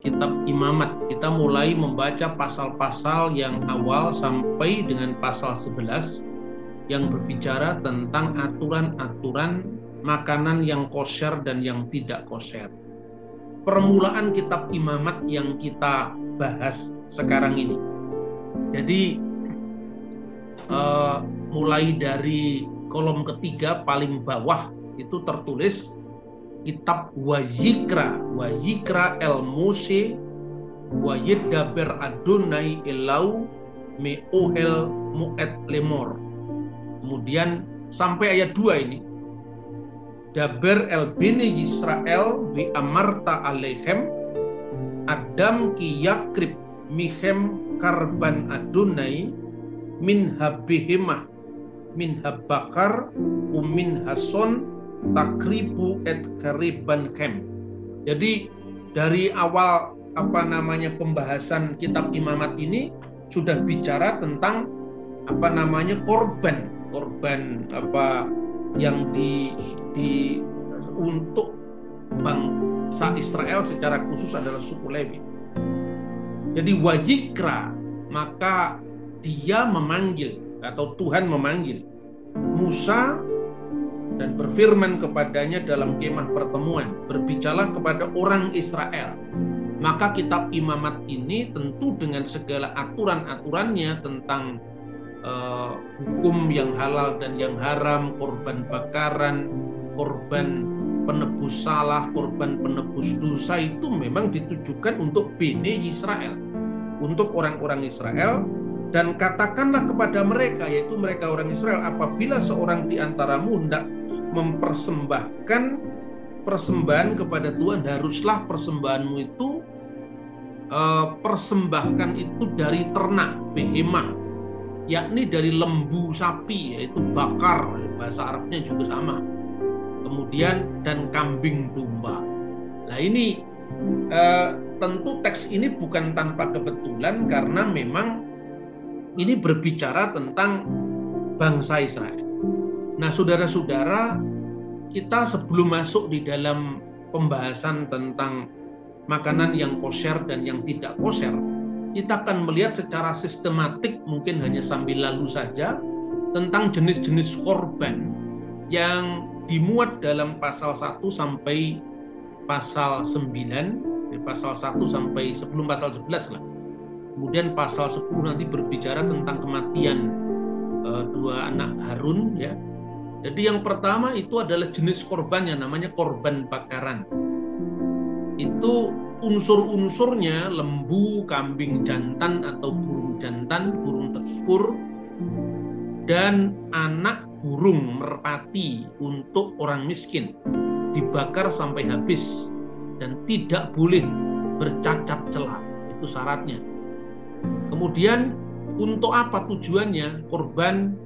kitab Imamat. Kita mulai membaca pasal-pasal yang awal sampai dengan pasal 11 yang berbicara tentang aturan-aturan makanan yang kosher dan yang tidak kosher. Permulaan kitab Imamat yang kita bahas sekarang ini. Jadi mulai dari kolom ketiga paling bawah itu tertulis kitab Wayikra el Mose Wayiddaber Adonai Elau Meohel Mu'et Lemor. Kemudian sampai ayat 2 ini, Daber el Bene Yisrael vi amarta alehem Adam ki yakrib mihem karban Adonai min habihimah min habakar umin hason takribu et kariban hem. Jadi dari awal pembahasan kitab Imamat ini sudah bicara tentang korban yang untuk bangsa Israel secara khusus adalah suku Lewi. Jadi Wayikra, maka dia memanggil atau Tuhan memanggil Musa dan berfirman kepadanya dalam kemah pertemuan, berbicaralah kepada orang Israel. Maka kitab Imamat ini tentu dengan segala aturan-aturannya tentang hukum yang halal dan yang haram, korban bakaran, korban penebus salah, korban penebus dosa, itu memang ditujukan untuk Bene Israel, untuk orang-orang Israel. Dan katakanlah kepada mereka, yaitu mereka orang Israel, apabila seorang di antaramu hendak mempersembahkan persembahan kepada Tuhan, haruslah persembahanmu itu persembahkan itu dari ternak behemah, yakni dari lembu sapi, yaitu bakar, bahasa Arabnya juga sama. Kemudian dan kambing domba. Nah ini tentu teks ini bukan tanpa kebetulan, karena memang ini berbicara tentang bangsa Israel. Nah, saudara-saudara, kita sebelum masuk di dalam pembahasan tentang makanan yang kosher dan yang tidak kosher, kita akan melihat secara sistematik, mungkin hanya sambil lalu saja, tentang jenis-jenis korban yang dimuat dalam pasal 1 sampai pasal 9, dari pasal 1 sampai sebelum pasal 11 lah. Kemudian pasal 10 nanti berbicara tentang kematian dua anak Harun, ya. Jadi yang pertama itu adalah jenis korban yang namanya korban bakaran. Itu unsur-unsurnya lembu, kambing jantan atau burung jantan, burung tekspur, dan anak burung merpati untuk orang miskin, dibakar sampai habis dan tidak boleh bercacat celah. Itu syaratnya. Kemudian untuk apa tujuannya? Korban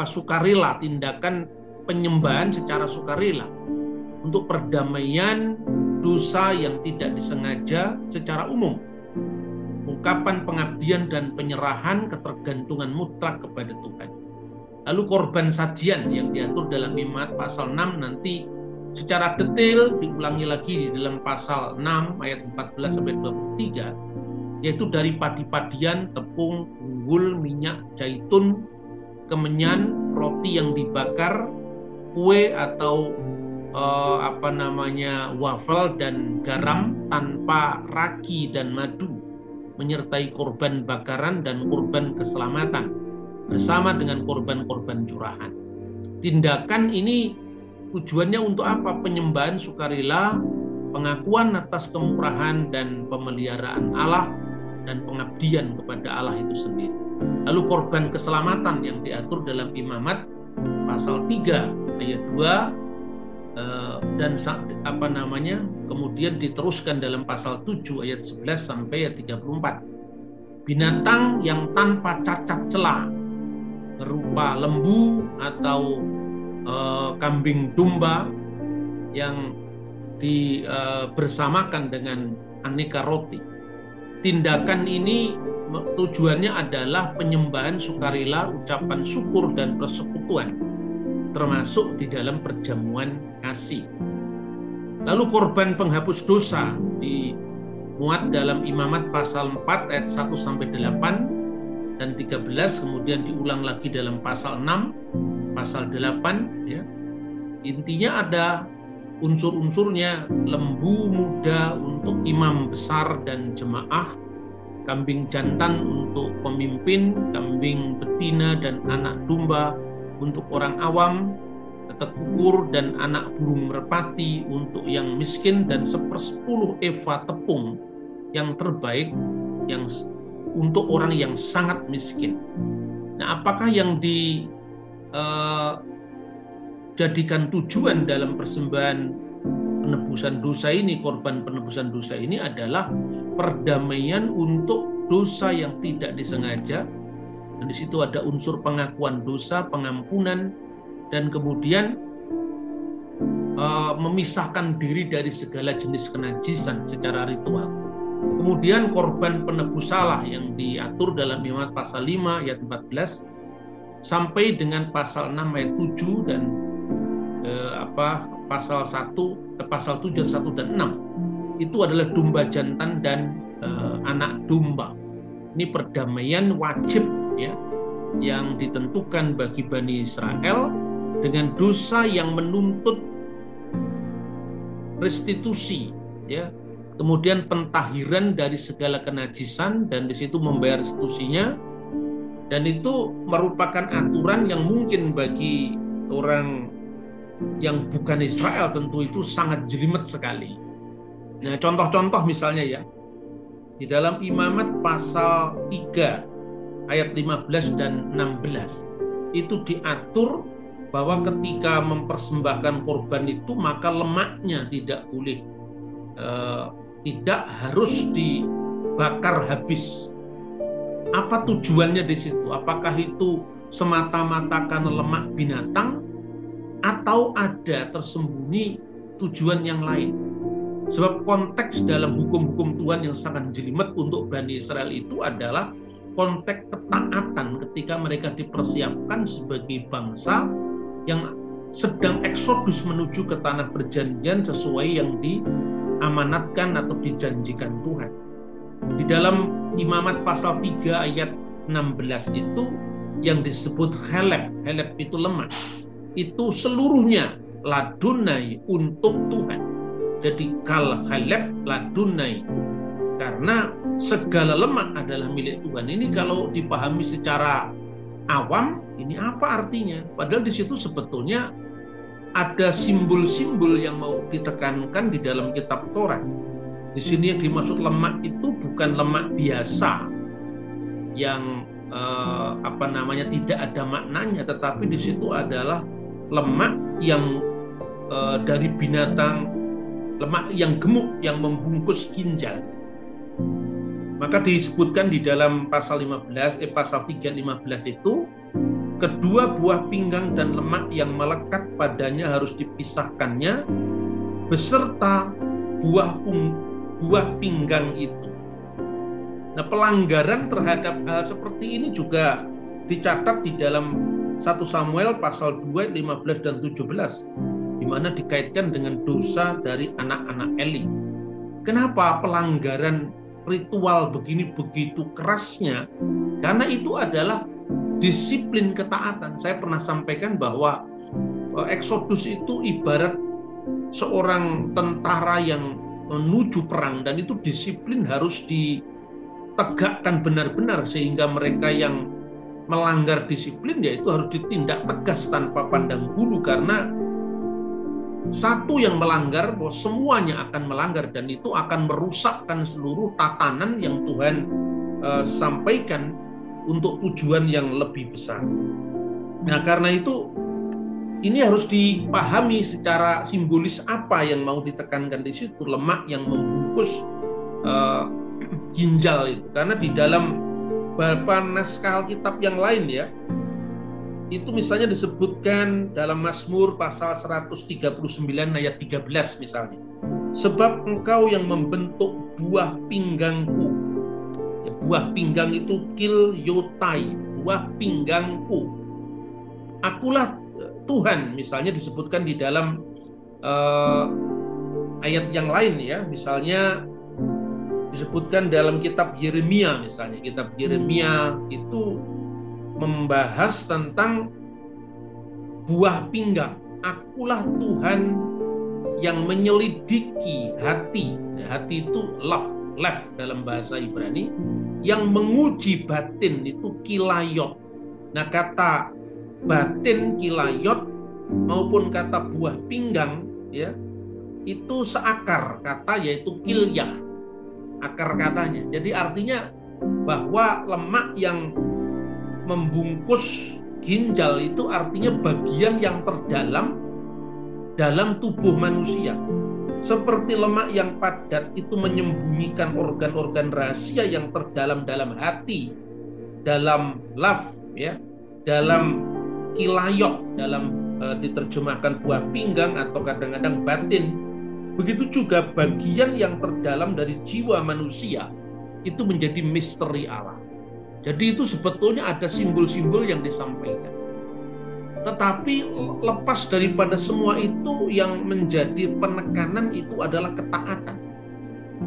sukarela, tindakan penyembahan secara sukarela untuk perdamaian dosa yang tidak disengaja secara umum, ungkapan pengabdian dan penyerahan ketergantungan mutlak kepada Tuhan. Lalu korban sajian yang diatur dalam Imamat pasal 6 nanti secara detail diulangi lagi di dalam pasal 6 ayat 14 sampai 23, yaitu dari padi-padian, tepung, unggul, minyak, zaitun, kemenyan, roti yang dibakar, kue atau wafel dan garam tanpa ragi dan madu, menyertai korban bakaran dan korban keselamatan bersama dengan korban-korban curahan. Tindakan ini tujuannya untuk apa? Penyembahan sukarela, pengakuan atas kemurahan dan pemeliharaan Allah, dan pengabdian kepada Allah itu sendiri. Lalu korban keselamatan yang diatur dalam Imamat pasal 3 ayat 2 dan kemudian diteruskan dalam pasal 7 ayat 11 sampai ayat 34. Binatang yang tanpa cacat celah berupa lembu atau kambing domba yang bersamakan dengan aneka roti. Tindakan ini tujuannya adalah penyembahan sukarela, ucapan syukur dan persekutuan, termasuk di dalam perjamuan kasih. Lalu korban penghapus dosa di muat dalam Imamat pasal 4 ayat 1 sampai 8 dan 13, kemudian diulang lagi dalam pasal 6, pasal 8 ya. Intinya ada unsur-unsurnya: lembu muda untuk imam besar dan jemaah, kambing jantan untuk pemimpin, kambing betina dan anak domba untuk orang awam, tekukur dan anak burung merpati untuk yang miskin, dan 1/10 eva tepung yang terbaik yang untuk orang yang sangat miskin. Nah, apakah yang dijadikan tujuan dalam persembahan penebusan dosa ini, korban penebusan dosa ini adalah perdamaian untuk dosa yang tidak disengaja. Dan di situ ada unsur pengakuan dosa, pengampunan, dan kemudian memisahkan diri dari segala jenis kenajisan secara ritual. Kemudian korban penebus salah yang diatur dalam Imamat pasal 5 ayat 14 sampai dengan pasal 6 ayat 7 dan pasal 7 1 dan 6 itu adalah domba jantan dan anak domba. Ini perdamaian wajib ya yang ditentukan bagi Bani Israel dengan dosa yang menuntut restitusi ya, kemudian pentahiran dari segala kenajisan, dan di situ membayar restitusinya. Dan itu merupakan aturan yang mungkin bagi orang yang bukan Israel tentu itu sangat jelimet sekali. Nah, contoh-contoh misalnya ya, di dalam Imamat pasal 3 ayat 15 dan 16 itu diatur bahwa ketika mempersembahkan korban itu maka lemaknya tidak boleh, tidak harus dibakar habis. Apa tujuannya di situ? Apakah itu semata-mata karena lemak binatang atau ada tersembunyi tujuan yang lain? Sebab konteks dalam hukum-hukum Tuhan yang sangat jelimet untuk Bani Israel itu adalah konteks ketaatan ketika mereka dipersiapkan sebagai bangsa yang sedang eksodus menuju ke tanah perjanjian sesuai yang diamanatkan atau dijanjikan Tuhan. Di dalam Imamat pasal 3 ayat 16 itu yang disebut helep, helep itu lemak, itu seluruhnya ladunai untuk Tuhan. Jadi kal helep ladunai, karena segala lemak adalah milik Tuhan. Ini kalau dipahami secara awam, ini apa artinya? Padahal di situ sebetulnya ada simbol-simbol yang mau ditekankan di dalam kitab Taurat. Di sini yang dimaksud lemak itu bukan lemak biasa yang tidak ada maknanya, tetapi di situ adalah lemak yang dari binatang, lemak yang gemuk yang membungkus ginjal. Maka disebutkan di dalam pasal 3:15 itu, kedua buah pinggang dan lemak yang melekat padanya harus dipisahkannya beserta buah pinggang itu. Nah, pelanggaran terhadap hal seperti ini juga dicatat di dalam 1 Samuel pasal 2 15 dan 17, di mana dikaitkan dengan dosa dari anak-anak Eli. Kenapa pelanggaran ritual begini begitu kerasnya? Karena itu adalah disiplin ketaatan. Saya pernah sampaikan bahwa Eksodus itu ibarat seorang tentara yang menuju perang, dan itu disiplin harus ditegakkan benar-benar, sehingga mereka yang melanggar disiplin yaitu harus ditindak tegas tanpa pandang bulu, karena satu yang melanggar, bahwa semuanya akan melanggar, dan itu akan merusakkan seluruh tatanan yang Tuhan sampaikan untuk tujuan yang lebih besar. Nah, karena itu ini harus dipahami secara simbolis apa yang mau ditekankan di situ, lemak yang membungkus ginjal itu. Karena di dalam beberapa naskah Alkitab yang lain ya, itu misalnya disebutkan dalam Mazmur pasal 139 ayat 13 misalnya, sebab engkau yang membentuk buah pinggangku. Ya, buah pinggang itu kil yotai, buah pinggangku. Akulah Tuhan, misalnya disebutkan di dalam ayat yang lain ya, misalnya disebutkan dalam kitab Yeremia misalnya. Kitab Yeremia itu membahas tentang buah pinggang. Akulah Tuhan yang menyelidiki hati. Hati itu lev dalam bahasa Ibrani. Yang menguji batin itu kilayot. Nah, kata batin, kilayot maupun kata buah pinggang ya, itu seakar kata, yaitu kilyah, akar katanya. Jadi artinya bahwa lemak yang membungkus ginjal itu artinya bagian yang terdalam dalam tubuh manusia. Seperti lemak yang padat itu menyembunyikan organ-organ rahasia yang terdalam dalam hati, dalam laf ya, dalam kilayot, dalam diterjemahkan buah pinggang atau kadang-kadang batin. Begitu juga bagian yang terdalam dari jiwa manusia itu menjadi misteri Allah. Jadi itu sebetulnya ada simbol-simbol yang disampaikan. Tetapi lepas daripada semua itu, yang menjadi penekanan itu adalah ketaatan.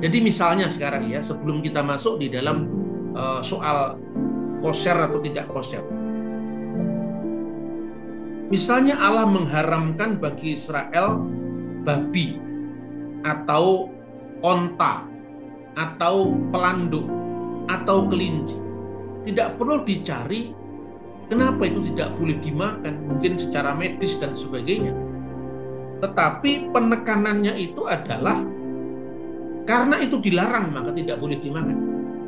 Jadi misalnya sekarang ya, sebelum kita masuk di dalam soal kosher atau tidak kosher. Misalnya Allah mengharamkan bagi Israel babi atau onta atau pelanduk atau kelinci. Tidak perlu dicari kenapa itu tidak boleh dimakan, mungkin secara medis dan sebagainya. Tetapi penekanannya itu adalah karena itu dilarang maka tidak boleh dimakan.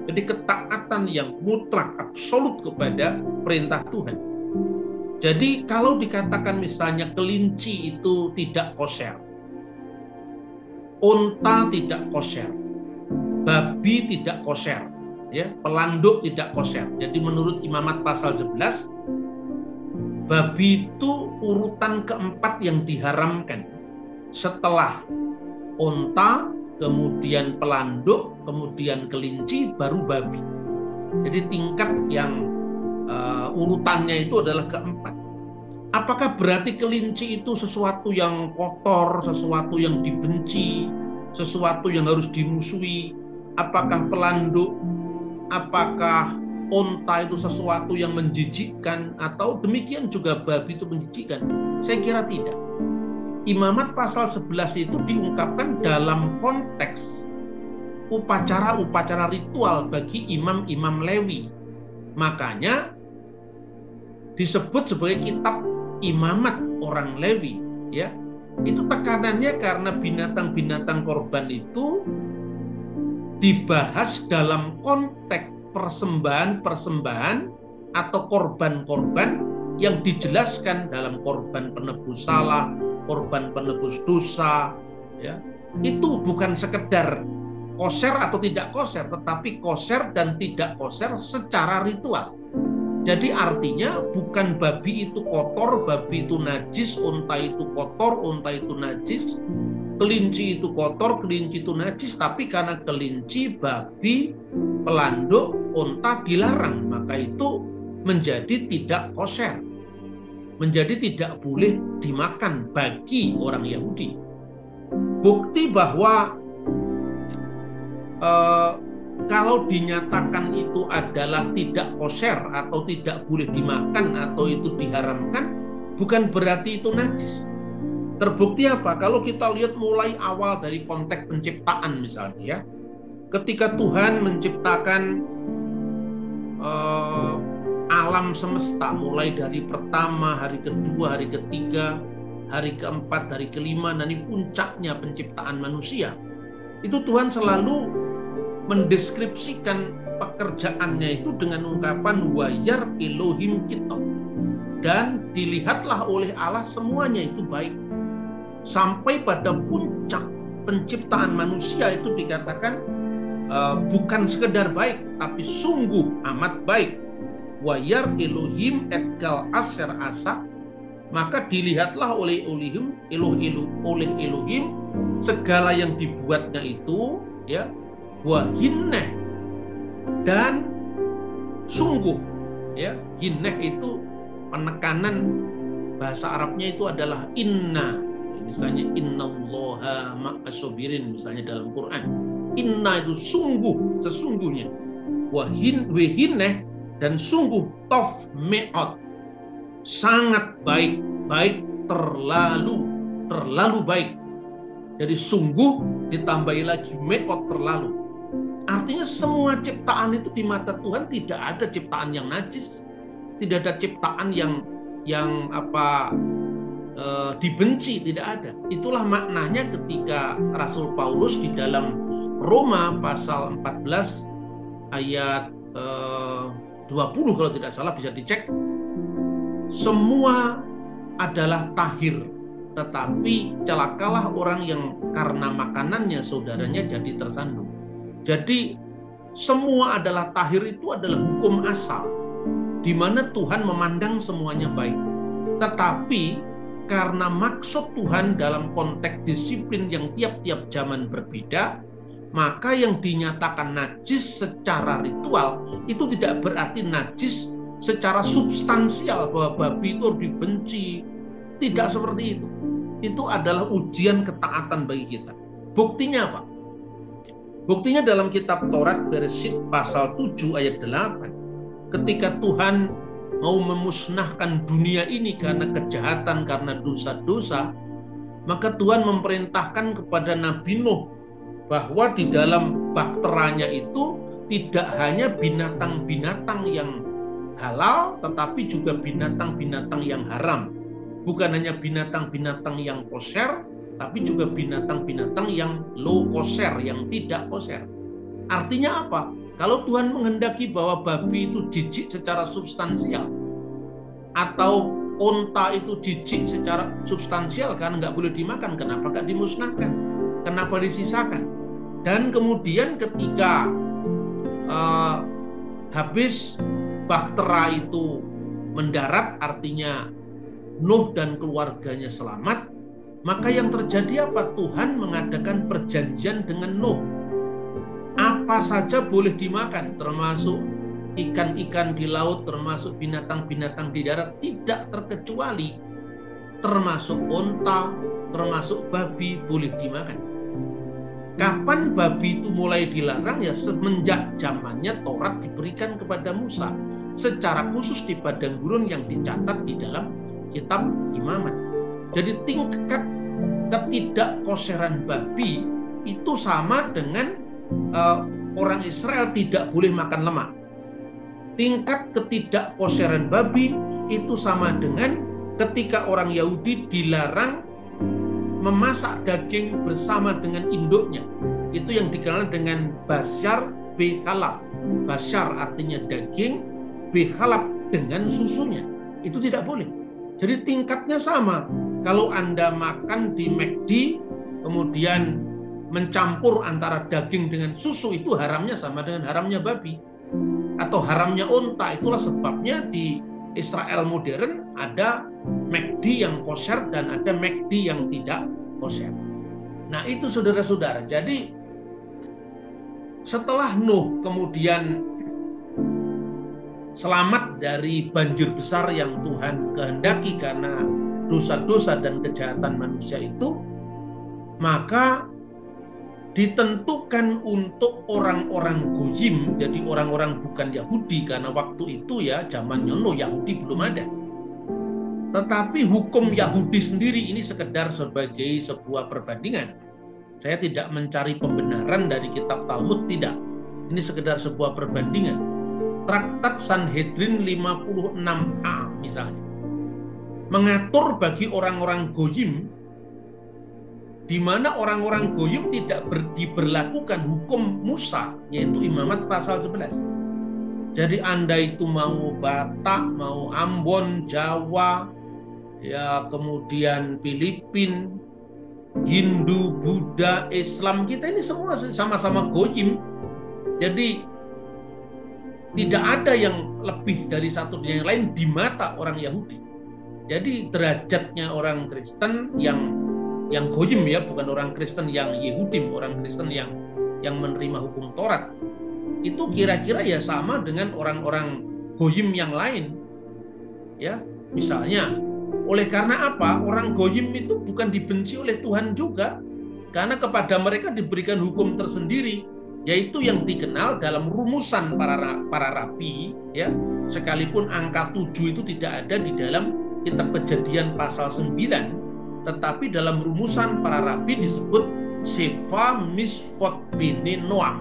Jadi ketaatan yang mutlak, absolut kepada perintah Tuhan. Jadi kalau dikatakan misalnya kelinci itu tidak kosher, unta tidak kosher, babi tidak kosher, ya, pelanduk tidak kosher. Jadi menurut Imamat pasal 11, babi itu urutan keempat yang diharamkan. Setelah unta, kemudian pelanduk, kemudian kelinci, baru babi. Jadi tingkat yang urutannya itu adalah keempat. Apakah berarti kelinci itu sesuatu yang kotor, sesuatu yang dibenci, sesuatu yang harus dimusuhi? Apakah pelanduk, apakah unta itu sesuatu yang menjijikkan, atau demikian juga babi itu menjijikkan? Saya kira tidak. Imamat pasal 11 itu diungkapkan dalam konteks upacara-upacara ritual bagi imam-imam Lewi. Makanya disebut sebagai kitab imamat orang Lewi, ya. Itu tekanannya karena binatang-binatang korban itu dibahas dalam konteks persembahan-persembahan atau korban-korban yang dijelaskan dalam korban penebus salah, korban penebus dosa, ya. Itu bukan sekedar kosher atau tidak kosher, tetapi kosher dan tidak kosher secara ritual. Jadi artinya bukan babi itu kotor, babi itu najis, unta itu kotor, unta itu najis, kelinci itu kotor, kelinci itu najis, tapi karena kelinci, babi, pelanduk, unta dilarang, maka itu menjadi tidak kosher, menjadi tidak boleh dimakan bagi orang Yahudi. Bukti bahwa kalau dinyatakan itu adalah tidak kosher atau tidak boleh dimakan atau itu diharamkan, bukan berarti itu najis. Terbukti apa? Kalau kita lihat mulai awal dari konteks penciptaan misalnya, ya, ketika Tuhan menciptakan alam semesta, mulai dari pertama, hari kedua, hari ketiga, hari keempat, hari kelima, dan ini puncaknya penciptaan manusia. Itu Tuhan selalu mendeskripsikan pekerjaannya itu dengan ungkapan wayar Elohim kitov, dan dilihatlah oleh Allah semuanya itu baik. Sampai pada puncak penciptaan manusia itu dikatakan bukan sekedar baik, tapi sungguh amat baik. Wayar Elohim et gal aser asa, maka dilihatlah oleh Elohim segala yang dibuatnya itu, ya, wahinneh, dan sungguh, ya. Hinneh itu penekanan bahasa Arabnya itu adalah inna, misalnya innallaha ma'asobirin misalnya dalam Quran. Inna itu sungguh, sesungguhnya. Wehineh, dan sungguh tof meot, sangat baik, baik terlalu baik. Jadi sungguh ditambahi lagi meot, terlalu. Artinya semua ciptaan itu di mata Tuhan tidak ada ciptaan yang najis, tidak ada ciptaan yang dibenci, tidak ada. Itulah maknanya ketika Rasul Paulus di dalam Roma pasal 14 ayat 20 kalau tidak salah, bisa dicek, semua adalah tahir, tetapi celakalah orang yang karena makanannya saudaranya jadi tersandung. Jadi semua adalah tahir, itu adalah hukum asal di mana Tuhan memandang semuanya baik. Tetapi karena maksud Tuhan dalam konteks disiplin yang tiap-tiap zaman berbeda, maka yang dinyatakan najis secara ritual itu tidak berarti najis secara substansial, bahwa babi itu dibenci. Tidak seperti itu. Itu adalah ujian ketaatan bagi kita. Buktinya apa? Buktinya dalam kitab Taurat Bereshit pasal 7 ayat 8. Ketika Tuhan mau memusnahkan dunia ini karena kejahatan, karena dosa-dosa, maka Tuhan memerintahkan kepada Nabi Nuh bahwa di dalam bakteranya itu tidak hanya binatang-binatang yang halal, tetapi juga binatang-binatang yang haram. Bukan hanya binatang-binatang yang kosher, tapi juga binatang-binatang yang low kosher, yang tidak kosher. Artinya apa? Kalau Tuhan menghendaki bahwa babi itu jijik secara substansial, atau onta itu jijik secara substansial karena nggak boleh dimakan, kenapa nggak dimusnahkan? Kenapa disisakan? Dan kemudian ketika habis bahtera itu mendarat, artinya Nuh dan keluarganya selamat, maka yang terjadi apa? Tuhan mengadakan perjanjian dengan Nuh. Apa saja boleh dimakan, termasuk ikan-ikan di laut, termasuk binatang-binatang di darat, tidak terkecuali, termasuk onta, termasuk babi boleh dimakan. Kapan babi itu mulai dilarang? Ya semenjak zamannya Taurat diberikan kepada Musa, secara khusus di padang gurun yang dicatat di dalam kitab Imamat. Jadi tingkat ketidakkoseran babi itu sama dengan orang Israel tidak boleh makan lemak. Tingkat ketidakkoseran babi itu sama dengan ketika orang Yahudi dilarang memasak daging bersama dengan induknya. Itu yang dikenal dengan Bashar Behalaf. Bashar artinya daging, Behalaf dengan susunya. Itu tidak boleh. Jadi tingkatnya sama. Kalau Anda makan di McD, kemudian mencampur antara daging dengan susu, itu haramnya sama dengan haramnya babi. Atau haramnya onta. Itulah sebabnya di Israel modern ada McD yang kosher dan ada McD yang tidak kosher. Nah itu saudara-saudara. Jadi setelah Nuh kemudian selamat dari banjir besar yang Tuhan kehendaki karena dosa-dosa dan kejahatan manusia itu, maka ditentukan untuk orang-orang Goyim, jadi orang-orang bukan Yahudi, karena waktu itu ya zamannya Nuh Yahudi belum ada. Tetapi hukum Yahudi sendiri ini sekedar sebagai sebuah perbandingan. Saya tidak mencari pembenaran dari kitab Talmud, tidak. Ini sekedar sebuah perbandingan. Traktat Sanhedrin 56a misalnya mengatur bagi orang-orang Goyim, di mana orang-orang Goyim tidak diberlakukan hukum Musa, yaitu Imamat pasal 11. Jadi Anda itu mau Batak, mau Ambon, Jawa, ya kemudian Filipin, Hindu, Buddha, Islam, kita ini semua sama-sama Goyim. Jadi tidak ada yang lebih dari satu dan yang lain di mata orang Yahudi. Jadi derajatnya orang Kristen yang Goyim ya, bukan orang Kristen yang Yehudim, orang Kristen yang menerima hukum Taurat, itu kira-kira ya sama dengan orang-orang Goyim yang lain. Ya, misalnya, oleh karena apa? Orang Goyim itu bukan dibenci oleh Tuhan juga. Karena kepada mereka diberikan hukum tersendiri, yaitu yang dikenal dalam rumusan para rabi, ya. Sekalipun angka 7 itu tidak ada di dalam kitab Kejadian pasal 9, tetapi dalam rumusan para rabi disebut Sefa Misfot Bene Noah,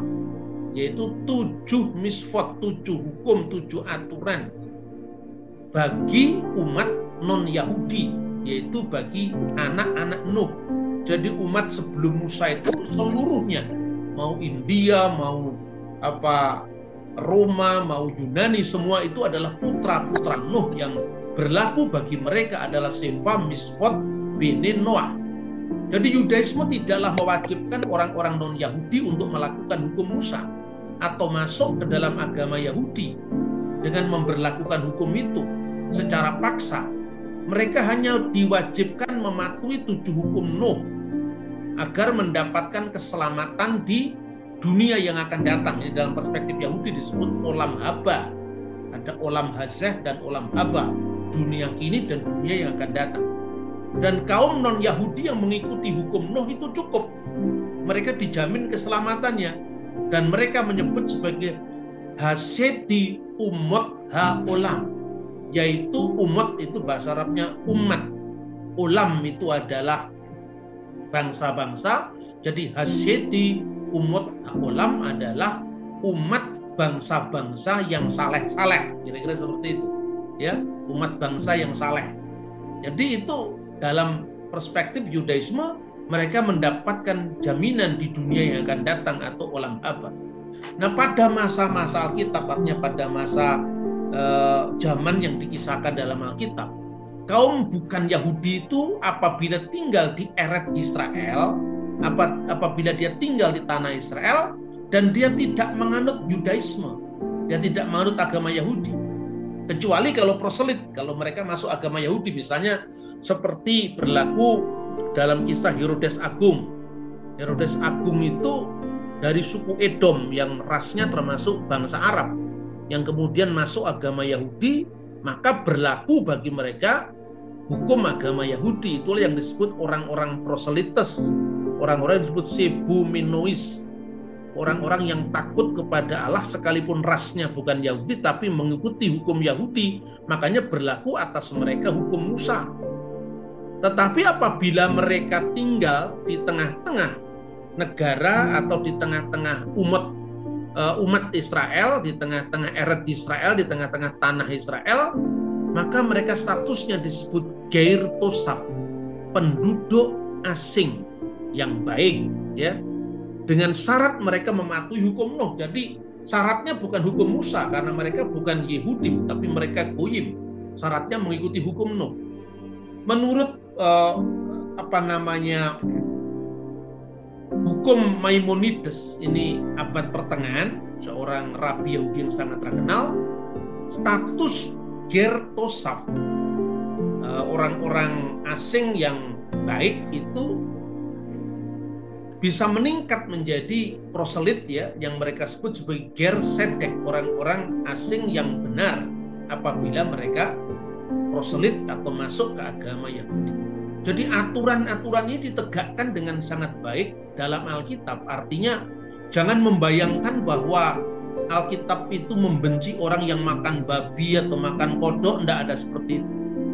yaitu 7 misfot, 7 hukum, 7 aturan bagi umat non-Yahudi, yaitu bagi anak-anak Nuh. Jadi umat sebelum Musa itu seluruhnya, mau India, mau Roma, mau Yunani, semua itu adalah putra-putra Nuh. Yang berlaku bagi mereka adalah Sefa Misfot Bene Noah. Jadi Yudaisme tidaklah mewajibkan orang-orang non-Yahudi untuk melakukan hukum Musa atau masuk ke dalam agama Yahudi dengan memberlakukan hukum itu secara paksa. Mereka hanya diwajibkan mematuhi 7 hukum Nuh agar mendapatkan keselamatan di dunia yang akan datang. Ini dalam perspektif Yahudi disebut olam haba. Ada olam hazeh dan olam haba, dunia kini dan dunia yang akan datang. Dan kaum non-Yahudi yang mengikuti hukum Nuh itu cukup. Mereka dijamin keselamatannya. Dan mereka menyebut sebagai hasedi umot ha-olam. Yaitu umot itu bahasa Arabnya umat. Olam itu adalah bangsa-bangsa. Jadi hasedi umot ha-olam adalah umat bangsa-bangsa yang saleh-saleh. Kira-kira seperti itu. Ya, umat bangsa yang saleh. Jadi itu dalam perspektif Yudaisme, mereka mendapatkan jaminan di dunia yang akan datang atau olam haba. Nah, pada masa-masa Alkitab, artinya pada masa zaman yang dikisahkan dalam Alkitab, kaum bukan Yahudi itu apabila tinggal di Eret Israel, apabila dia tinggal di tanah Israel dan dia tidak menganut Yudaisme, dia tidak menganut agama Yahudi, kecuali kalau proselit, kalau mereka masuk agama Yahudi, misalnya seperti berlaku dalam kisah Herodes Agung. Herodes Agung itu dari suku Edom yang rasnya termasuk bangsa Arab, yang kemudian masuk agama Yahudi, maka berlaku bagi mereka hukum agama Yahudi. Itulah yang disebut orang-orang proselites, orang-orang yang disebut sebumenois, orang-orang yang takut kepada Allah sekalipun rasnya bukan Yahudi tapi mengikuti hukum Yahudi, makanya berlaku atas mereka hukum Musa. Tetapi apabila mereka tinggal di tengah-tengah negara atau di tengah-tengah umat Israel, di tengah-tengah Eret Israel, di tengah-tengah tanah Israel, maka mereka statusnya disebut Geir Tosaf, penduduk asing yang baik, ya. Dengan syarat mereka mematuhi hukum Nuh. Jadi syaratnya bukan hukum Musa karena mereka bukan Yehudi, tapi mereka Goyim. Syaratnya mengikuti hukum Nuh. Menurut hukum Maimonides, ini abad pertengahan, seorang rabi Yahudi yang sangat terkenal, status Ger Tosaf, orang-orang asing yang baik itu bisa meningkat menjadi proselit, ya, yang mereka sebut sebagai Ger Sedek, orang-orang asing yang benar apabila mereka proselit atau masuk ke agama Yahudi. Jadi aturan-aturan ini ditegakkan dengan sangat baik dalam Alkitab. Artinya jangan membayangkan bahwa Alkitab itu membenci orang yang makan babi atau makan kodok, tidak ada seperti itu.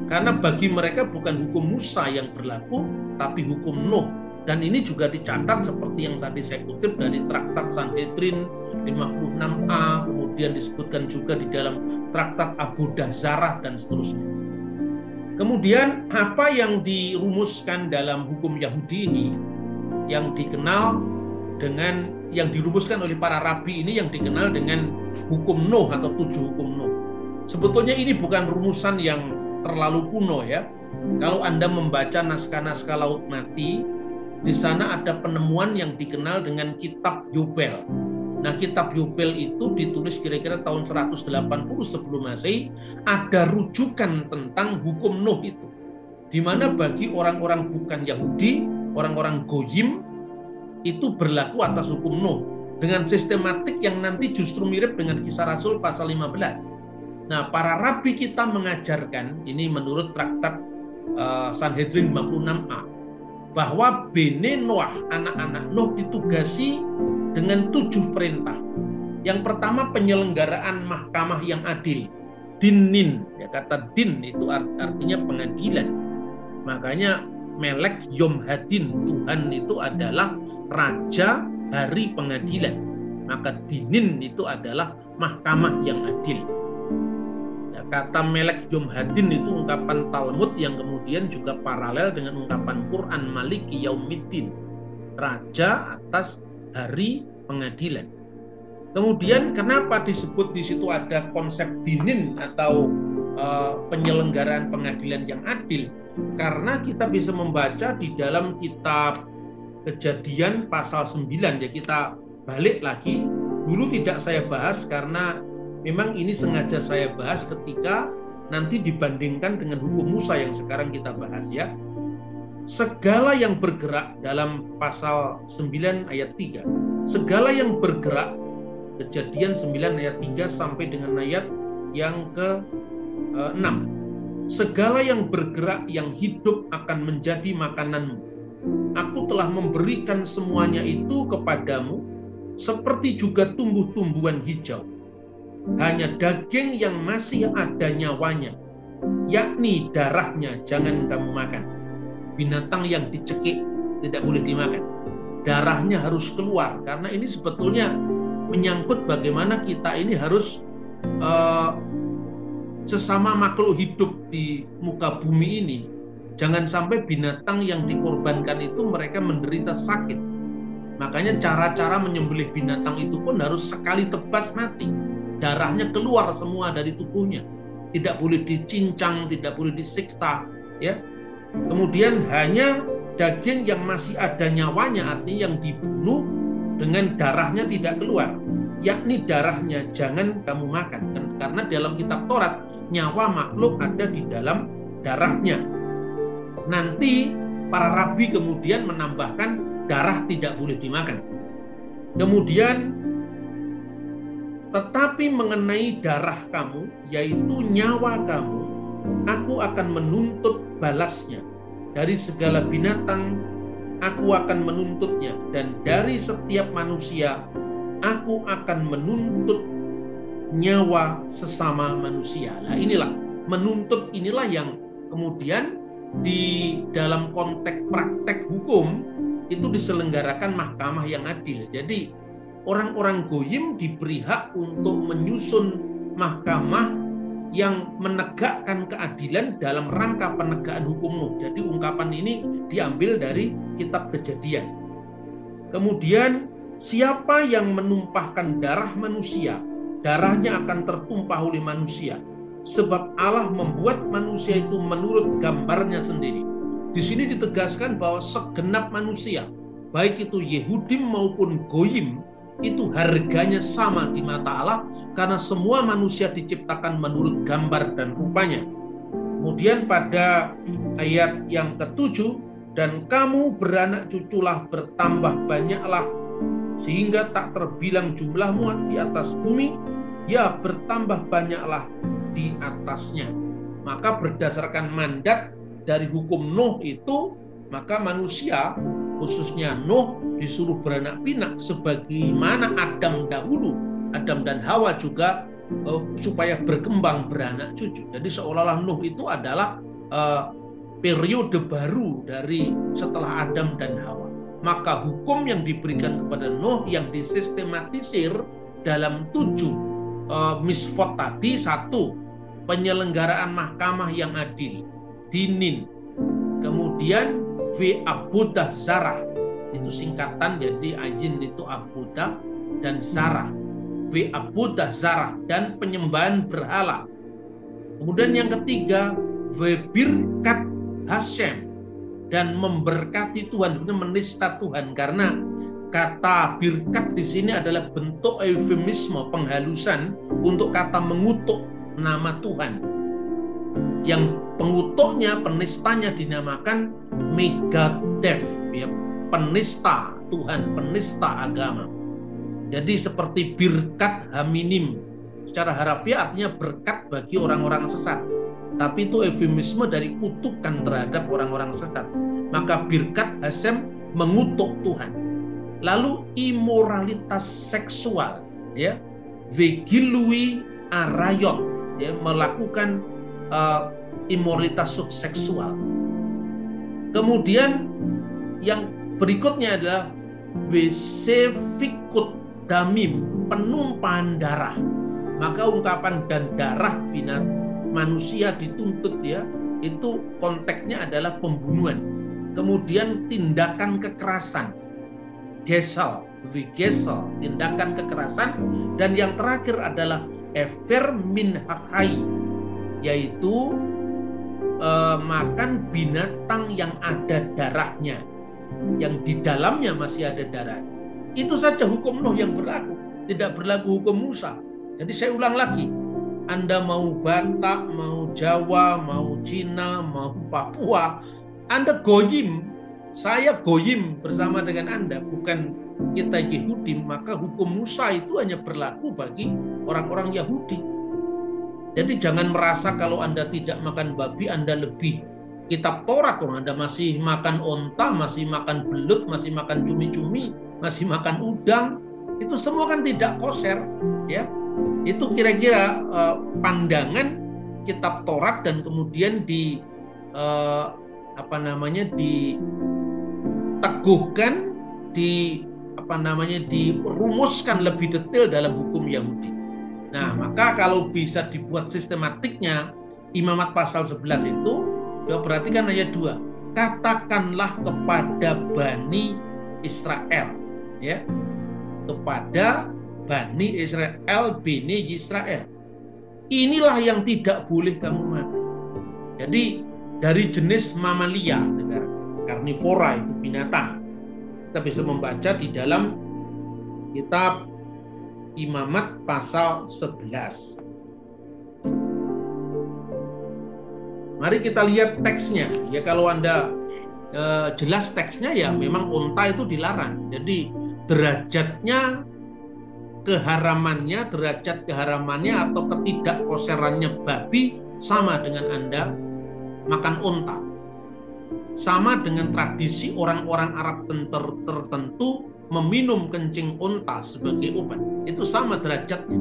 Karena bagi mereka bukan hukum Musa yang berlaku, tapi hukum Nuh. Dan ini juga dicatat seperti yang tadi saya kutip dari Traktat Sanhedrin 56a, kemudian disebutkan juga di dalam Traktat Abodah Zarah dan seterusnya. Kemudian apa yang dirumuskan dalam hukum Yahudi ini, yang dikenal dengan, yang dirumuskan oleh para rabi ini yang dikenal dengan hukum Nuh atau 7 hukum Nuh. Sebetulnya ini bukan rumusan yang terlalu kuno, ya. Kalau Anda membaca naskah-naskah Laut Mati, di sana ada penemuan yang dikenal dengan Kitab Yobel. Nah, Kitab Yobel itu ditulis kira-kira tahun 180 sebelum Masehi, ada rujukan tentang hukum Nuh itu. Di mana bagi orang-orang bukan Yahudi, orang-orang Goyim, itu berlaku atas hukum Nuh dengan sistematik yang nanti justru mirip dengan Kisah Rasul pasal 15. Nah, para rabi kita mengajarkan, ini menurut Traktat Sanhedrin 56a, bahwa Bene Noah, anak-anak Nuh, ditugasi dengan 7 perintah. Yang pertama, penyelenggaraan mahkamah yang adil. Dinin, ya, kata din itu artinya pengadilan. Makanya Melek Yom Hadin, Tuhan itu adalah raja hari pengadilan. Maka dinin itu adalah mahkamah yang adil. Ya, kata Melek Yom Hadin itu ungkapan Talmud yang kemudian juga paralel dengan ungkapan Quran, Maliki Yaumiddin, raja atas hari pengadilan. Kemudian kenapa disebut di situ ada konsep dinin atau penyelenggaraan pengadilan yang adil? Karena kita bisa membaca di dalam kitab Kejadian pasal 9, ya, kita balik lagi. Dulu tidak saya bahas karena memang ini sengaja saya bahas ketika nanti dibandingkan dengan hukum Musa yang sekarang kita bahas, ya. Segala yang bergerak dalam pasal 9 ayat 3. Segala yang bergerak, Kejadian 9 ayat 3 sampai dengan ayat yang ke-6. Segala yang bergerak yang hidup akan menjadi makananmu. Aku telah memberikan semuanya itu kepadamu, seperti juga tumbuh-tumbuhan hijau. Hanya daging yang masih ada nyawanya, yakni darahnya, jangan kamu makan. Binatang yang dicekik tidak boleh dimakan. Darahnya harus keluar, karena ini sebetulnya menyangkut bagaimana kita ini harus sesama makhluk hidup di muka bumi ini. Jangan sampai binatang yang dikorbankan itu mereka menderita sakit. Makanya cara-cara menyembelih binatang itu pun harus sekali tebas mati. Darahnya keluar semua dari tubuhnya. Tidak boleh dicincang, tidak boleh disiksa, ya. Kemudian hanya daging yang masih ada nyawanya, artinya yang dibunuh dengan darahnya tidak keluar, yakni darahnya jangan kamu makan. Karena dalam kitab Taurat, nyawa makhluk ada di dalam darahnya. Nanti para rabi kemudian menambahkan darah tidak boleh dimakan. Kemudian, tetapi mengenai darah kamu, yaitu nyawa kamu, aku akan menuntut balasnya. Dari segala binatang aku akan menuntutnya, dan dari setiap manusia aku akan menuntut nyawa sesama manusia. Nah, inilah menuntut, inilah yang kemudian di dalam konteks praktek hukum itu diselenggarakan mahkamah yang adil. Jadi orang-orang goyim diberi hak untuk menyusun mahkamah yang menegakkan keadilan dalam rangka penegakan hukum Nuh. Jadi ungkapan ini diambil dari kitab Kejadian. Kemudian, siapa yang menumpahkan darah manusia, darahnya akan tertumpah oleh manusia, sebab Allah membuat manusia itu menurut gambarnya sendiri. Di sini ditegaskan bahwa segenap manusia, baik itu Yehudim maupun Goyim, itu harganya sama di mata Allah, karena semua manusia diciptakan menurut gambar dan rupanya. Kemudian pada ayat yang ke-7, dan kamu beranak cuculah, bertambah banyaklah, sehingga tak terbilang jumlahmu di atas bumi, ya bertambah banyaklah di atasnya. Maka berdasarkan mandat dari hukum Nuh itu, maka manusia, khususnya Nuh, disuruh beranak pinak sebagaimana Adam dahulu, Adam dan Hawa juga supaya berkembang beranak cucu. Jadi seolah-olah Nuh itu adalah periode baru dari setelah Adam dan Hawa. Maka hukum yang diberikan kepada Nuh yang disistematisir dalam 7 misfot tadi: 1, penyelenggaraan mahkamah yang adil, dinin. Kemudian Abudah Zarah, itu singkatan, jadi Ayin itu Abudah dan Zarah. Abudah Zarah, dan penyembahan berhala. Kemudian yang ketiga, Birkat Hashem, dan memberkati Tuhan, menista Tuhan. Karena kata birkat di sini adalah bentuk eufemisme, penghalusan untuk kata mengutuk nama Tuhan. Yang pengutuknya, penistanya dinamakan Megadev, ya, penista Tuhan, penista agama. Jadi seperti birkat haminim, secara harafiah artinya berkat bagi orang-orang sesat, tapi itu eufemisme dari kutukan terhadap orang-orang sesat. maka Birkat Hasem mengutuk Tuhan. Lalu imoralitas seksual, ya, Vegilui Arayot, ya, melakukan imoralitas seksual. Kemudian yang berikutnya adalah Vesefikut Damim, penumpahan darah. Maka ungkapan dan darah manusia dituntut, ya, itu konteksnya adalah pembunuhan. Kemudian tindakan kekerasan, gesel, vigesel, tindakan kekerasan. Dan yang terakhir adalah efer min hakai, yaitu makan binatang yang ada darahnya, yang di dalamnya masih ada darah. Itu saja hukum Nuh yang berlaku, tidak berlaku hukum Musa. Jadi saya ulang lagi, Anda mau Batak, mau Jawa, mau Cina, mau Papua, Anda goyim, saya goyim bersama dengan Anda, bukan kita Yahudi, maka hukum Musa itu hanya berlaku bagi orang-orang Yahudi. Jadi jangan merasa kalau Anda tidak makan babi, Anda lebih kitab Taurat. Anda masih makan onta, masih makan belut, masih makan cumi-cumi, masih makan udang. Itu semua kan tidak kosher, ya. Itu kira-kira pandangan kitab Taurat, dan kemudian diteguhkan, dirumuskan lebih detail dalam hukum Yahudi. Nah, maka kalau bisa dibuat sistematiknya Imamat pasal 11 itu, berarti kan ayat 2, katakanlah kepada Bani Israel, ya, kepada Bani Israel, Bani Israel, inilah yang tidak boleh kamu makan. Jadi dari jenis mamalia, karnivora, itu binatang. Kita bisa membaca di dalam kitab Imamat pasal 11. Mari kita lihat teksnya. Ya, kalau Anda jelas teksnya, ya memang unta itu dilarang. Jadi derajat keharamannya atau ketidakkoserannya babi sama dengan Anda makan unta. Sama dengan tradisi orang-orang Arab tertentu meminum kencing unta sebagai obat. Itu sama derajatnya.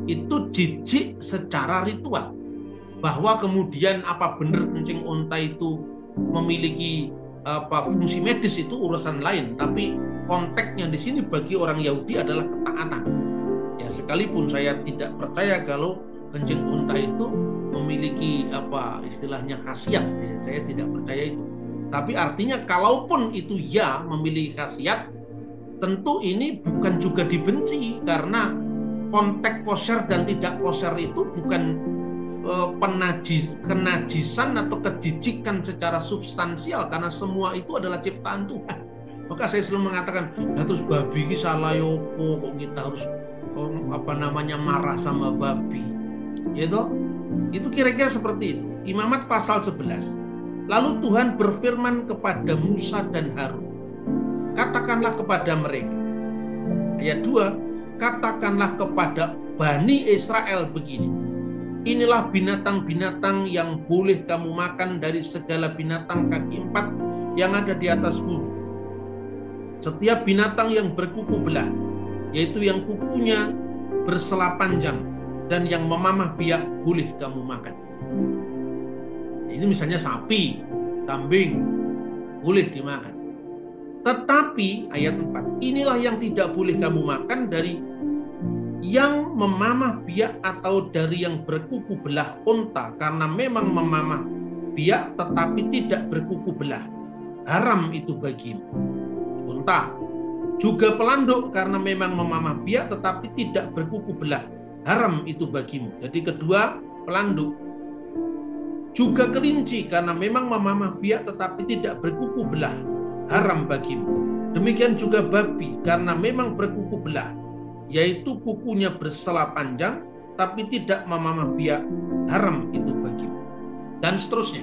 Itu jijik secara ritual. Bahwa kemudian apa benar kencing unta itu memiliki fungsi medis, itu urusan lain. Tapi konteksnya di sini bagi orang Yahudi adalah ketaatan. Ya, sekalipun saya tidak percaya kalau kencing unta itu memiliki istilahnya khasiat, ya, saya tidak percaya itu. Tapi artinya kalaupun itu ya memiliki khasiat, tentu ini bukan juga dibenci, karena konteks kosher dan tidak kosher itu bukan kenajisan atau kejijikan secara substansial, karena semua itu adalah ciptaan Tuhan. Maka saya selalu mengatakan, terus babi ini salah yopo, kok kita harus marah sama babi, gitu. Itu kira-kira seperti itu. Imamat pasal 11. Lalu Tuhan berfirman kepada Musa dan Harun, katakanlah kepada mereka. Ayat 2, katakanlah kepada Bani Israel begini, inilah binatang-binatang yang boleh kamu makan dari segala binatang kaki 4 yang ada di atas bumi. Setiap binatang yang berkuku belah, yaitu yang kukunya bersela panjang dan yang memamah biak, boleh kamu makan. Ini misalnya sapi, kambing, boleh dimakan. Tetapi ayat 4, inilah yang tidak boleh kamu makan dari yang memamah biak atau dari yang berkuku belah unta, karena memang memamah biak tetapi tidak berkuku belah, haram itu bagimu. Unta. Juga pelanduk, karena memang memamah biak tetapi tidak berkuku belah, haram itu bagimu. Jadi kedua, pelanduk. Juga kelinci, karena memang memamah biak tetapi tidak berkuku belah, haram bagimu. Demikian juga babi, karena memang berkuku belah, yaitu kukunya bersela panjang tapi tidak memamah biak, haram itu bagimu. Dan seterusnya.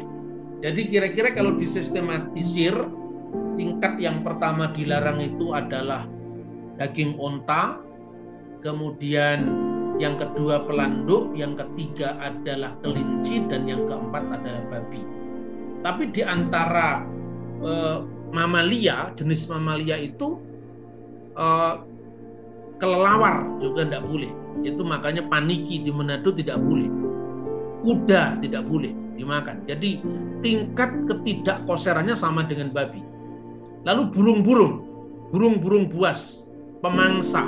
Jadi kira-kira kalau disistematisir, tingkat yang pertama dilarang itu adalah daging unta, kemudian yang kedua pelanduk, yang ketiga adalah kelinci, dan yang keempat adalah babi. Tapi di antara mamalia, jenis mamalia itu kelelawar juga tidak boleh. Itu makanya paniki di Manado tidak boleh. Kuda tidak boleh dimakan. Jadi tingkat ketidakkoserannya sama dengan babi. Lalu burung-burung buas, pemangsa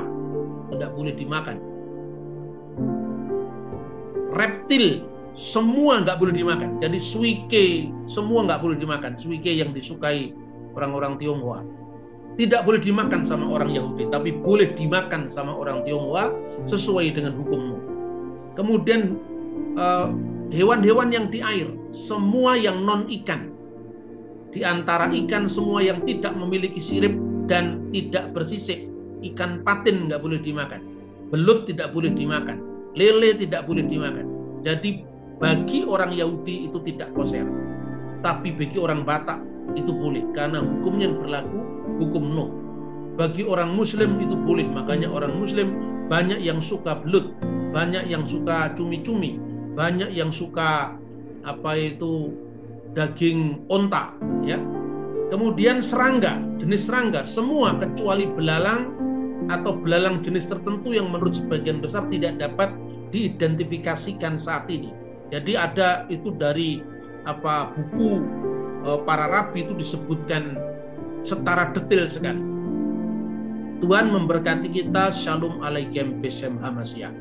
tidak boleh dimakan. Reptil semua nggak boleh dimakan. Jadi suike semua nggak boleh dimakan. Suike yang disukai orang-orang Tionghoa tidak boleh dimakan sama orang Yahudi, tapi boleh dimakan sama orang Tionghoa sesuai dengan hukummu. Kemudian hewan-hewan yang di air, semua yang non ikan, di antara ikan semua yang tidak memiliki sirip dan tidak bersisik, ikan patin nggak boleh dimakan, belut tidak boleh dimakan, lele tidak boleh dimakan. Jadi bagi orang Yahudi itu tidak koser, tapi bagi orang Batak itu boleh karena hukum yang berlaku hukum Nuh. Bagi orang Muslim itu boleh, makanya orang Muslim banyak yang suka belut, banyak yang suka cumi-cumi, banyak yang suka daging onta, ya. Kemudian serangga, jenis serangga semua kecuali belalang atau belalang jenis tertentu yang menurut sebagian besar tidak dapat diidentifikasikan saat ini. Jadi ada itu dari buku para rabi itu disebutkan secara detail sekali. Tuhan memberkati kita. Shalom alaikum besem hamasya.